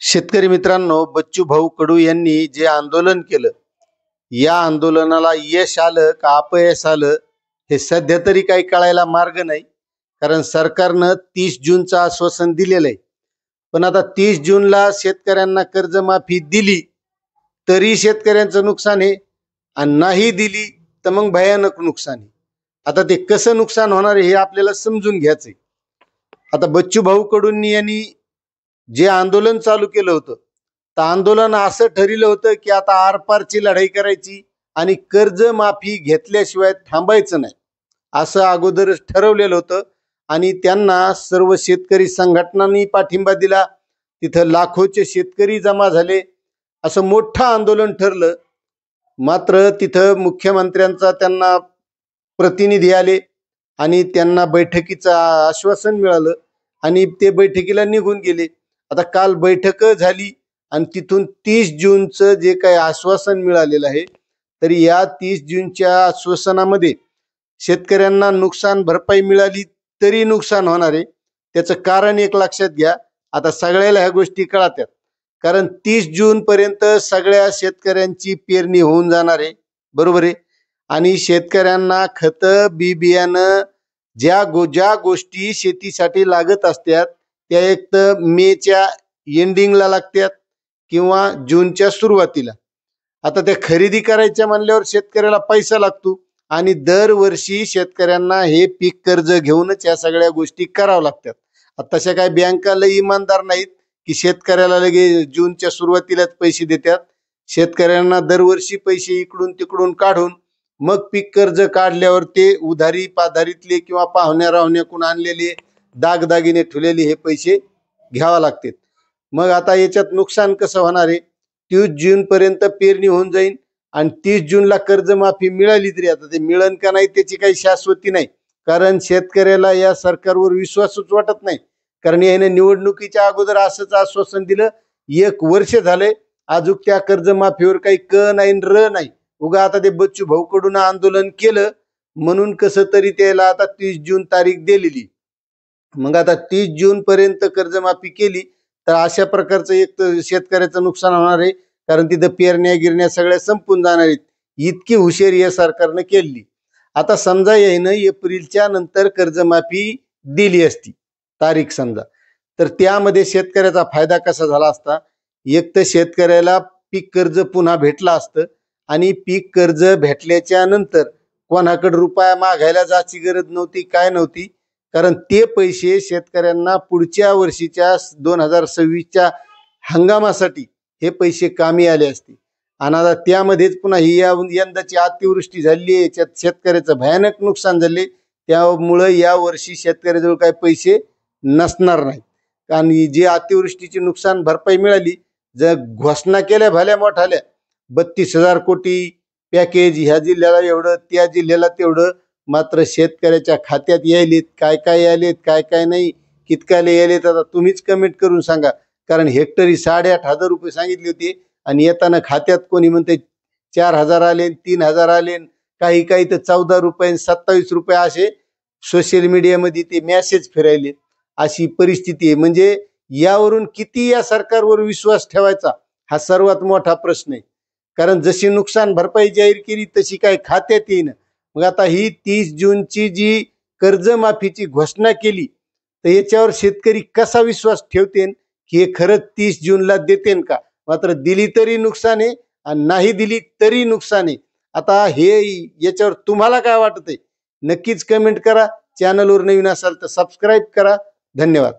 शेतकरी मित्रांनो, बच्चू भाऊ कडू यांनी जे आंदोलन केलं, या आंदोलनाला यश आलं का अपयश आलं हे सध्या तरी काही कळायला मार्ग नाही. कारण सरकारनं 30 जूनचं आश्वासन दिलेलं आहे. पण आता 30 जूनला शेतकऱ्यांना कर्जमाफी दिली तरी शेतकऱ्यांचं नुकसान आहे, आणि नाही दिली तर मग भयानक नुकसान आहे. आता ते कसं नुकसान होणार आहे हे आपल्याला समजून घ्यायचंय. आता बच्चू भाऊ कडूंनी यांनी जे आंदोलन चालू केलं होतं, तर आंदोलन असं ठरलं होतं की आता आरपारची लढाई करायची आणि कर्जमाफी घेतल्याशिवाय थांबायचं नाही, असं अगोदरच ठरवलेलं होतं. आणि त्यांना सर्व शेतकरी संघटनांनी पाठिंबा दिला. तिथं लाखोचे शेतकरी जमा झाले, असं मोठं आंदोलन ठरलं. मात्र तिथं मुख्यमंत्र्यांचा त्यांना प्रतिनिधी आले आणि त्यांना बैठकीचं आश्वासन मिळालं आणि ते बैठकीला निघून गेले. आता काल बैठक झाली आणि तिथून 30 जूनचं जे काही आश्वासन मिळालेलं आहे, तर या 30 जूनच्या आश्वासनामध्ये शेतकऱ्यांना नुकसान भरपाई मिळाली तरी नुकसान होणार आहे. त्याचं कारण एक लक्षात घ्या. आता सगळ्याला ह्या गोष्टी कळतात, कारण 30 जून पर्यंत सगळ्या शेतकऱ्यांची पेरणी होऊन जाणार आहे, बरोबर आहे. आणि शेतकऱ्यांना खतं बी बियाणं ज्या गोष्टी शेतीसाठी लागत असतात त्या एक तर मेच्या एंडिंगला लागतात किंवा जूनच्या सुरुवातीला. आता त्या खरेदी करायच्या म्हणल्यावर शेतकऱ्याला पैसा लागतो आणि दरवर्षी शेतकऱ्यांना हे पीक कर्ज घेऊनच या सगळ्या गोष्टी कराव्या लागतात. तशा काय बँकाला इमानदार नाहीत की शेतकऱ्याला लगे जूनच्या सुरुवातीलाच पैसे देतात. शेतकऱ्यांना दरवर्षी पैसे इकडून तिकडून काढून मग पीक कर्ज काढल्यावर ते उधारी पाधारीतले किंवा पाहुण्या राहुण्याकडून आणलेले दागदागिने ठेवलेले हे पैसे घ्यावा लागतात. मग आता याच्यात नुकसान कसं होणार आहे? 30 जून पर्यंत पेरणी होऊन जाईल आणि 30 जूनला कर्जमाफी मिळाली तरी आता ते मिळन का नाही त्याची काही शाश्वती नाही. कारण शेतकऱ्याला या सरकारवर विश्वासच वाटत नाही. कारण याने निवडणुकीच्या अगोदर असंच आश्वासन दिलं. 1 वर्ष झालंय, अजून त्या कर्जमाफीवर काही क नाही र नाही. उगा आता ते बच्चू भाऊ कडून आंदोलन केलं म्हणून कसं तरी त्याला आता 30 जून तारीख दिलेली. मग आता 30 जून पर्यंत कर्जमाफी केली तर अशा प्रकारचं एक तर शेतकऱ्याचं नुकसान होणार आहे. कारण तिथं पेरण्या गिरण्या सगळ्या संपून जाणार आहेत. इतकी हुशारी या सरकारनं केली. आता समजा यानं एप्रिलच्या नंतर कर्जमाफी दिली असती तारीख समजा, तर त्यामध्ये शेतकऱ्याचा फायदा कसा झाला असता? एक तर शेतकऱ्याला पीक कर्ज पुन्हा भेटलं असतं आणि पीक कर्ज भेटल्याच्या नंतर कोणाकडे रुपया मागायला जायची गरज नव्हती, काय नव्हती. कारण ते पैसे शेतकऱ्यांना पुढच्या वर्षीच्या 2026च्या हंगामासाठी हे पैसे कामी आले असते. आणि आता त्यामध्येच पुन्हा ही यंदाची अतिवृष्टी झाली आहे, याच्यात शेतकऱ्याचं भयानक नुकसान झाले. त्यामुळं या वर्षी शेतकऱ्याजवळ काही पैसे नसणार नाहीत. आणि जे अतिवृष्टीची नुकसान भरपाई मिळाली, जर घोषणा केल्या भल्या मोठाल्या 32,000 कोटी पॅकेज, ह्या जिल्ह्याला एवढं त्या जिल्ह्याला तेवढं, मात्र शेतकऱ्याच्या खात्यात यायलेत काय काय यायलेत काय काय नाही, कितकाले यायलेत आता तुम्हीच कमेंट करून सांगा. कारण हेक्टरी 8,500 रुपये सांगितले होते आणि येताना खात्यात कोणी म्हणते 4,000 आले, 3,000 आले, काही काही तर 14 रुपये 27 रुपये असे सोशल मीडियामध्ये ते मेसेज फिरायले. अशी परिस्थिती आहे. म्हणजे यावरून किती या सरकारवर विश्वास ठेवायचा हा सर्वात मोठा प्रश्न आहे. कारण जशी नुकसान भरपाई जाहीर केली तशी काय खात्यात येईन. मग आता ही 30 जूनची जी कर्जमाफीची घोषणा केली तर याच्यावर शेतकरी कसा विश्वास ठेवतेन की हे खरंच 30 जूनला देतेन का? मात्र दिली तरी नुकसान आहे आणि नाही दिली तरी नुकसान आहे. आता हे याच्यावर तुम्हाला काय वाटतंय? नक्कीच कमेंट करा. चॅनलवर नवीन असाल तर सबस्क्राईब करा. धन्यवाद.